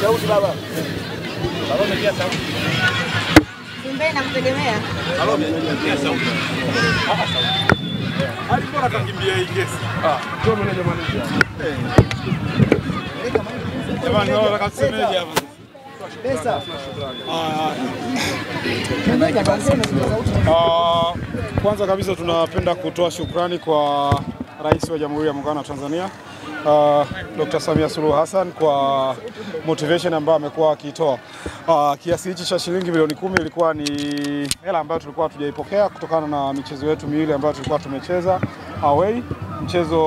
Sauti baba. Baba umetia sauti. Simba inakutegemea. Baba umetia sauti. Hadi bora kakimbia hii kesi. Ndio meneja manager. Jamani wao wakasemeje hapa? Pesa. Kwanza kabisa tunapenda kutoa shukrani kwa Rais wa Jamhuri ya Muungano wa Tanzania Dr. Samia Suluhu Hassan kwa motivation ambayo amekuwa akitoa. Kiasi hichi cha shilingi milioni 10 ilikuwa ni hela ambayo tulikuwa hatujaipokea kutokana na michezo yetu miwili ambayo tulikuwa tumecheza away, mchezo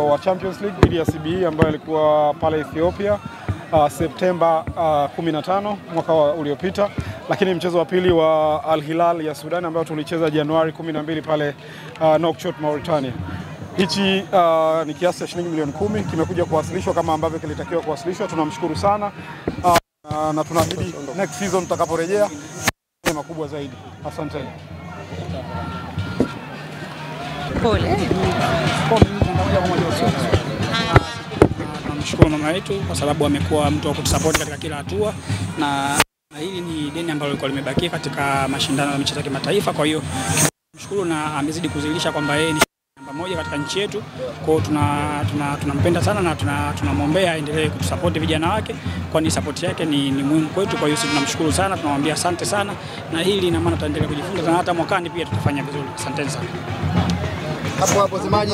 wa Champions League dhidi ya CBE ambayo ilikuwa pale Ethiopia Septemba 15 mwaka uliopita, lakini mchezo wa pili wa Al Hilal ya Sudan ambao tulicheza Januari 12 pale Nouakchott, Mauritania. Hichi ni kiasi cha shilingi milioni 10 kimekuja kuwasilishwa kama ambavyo kilitakiwa kuwasilishwa. Tunamshukuru sana na tunaahidi next season tutakaporejea makubwa zaidi. Asante. Pole. Tunamshukuru mama yetu kwa sababu amekuwa mtu wa kutusupport katika kila hatua, na hili ni deni ambalo lilikuwa limebakia katika mashindano ya michezo ya kimataifa. Kwa hiyo tunamshukuru na amezidi kuzilisha kwamba yeye ni namba moja katika nchi yetu. Kwa hiyo tunampenda sana na tunamwombea aendelee kutusupport vijana wake, kwani support yake ni muhimu kwetu. Kwa hiyo sisi tunamshukuru sana, tunamwambia asante sana, na hili ina maana tutaendelea kujifunza na hata mwakani pia tutafanya vizuri. Asante sana. Hapo semaji.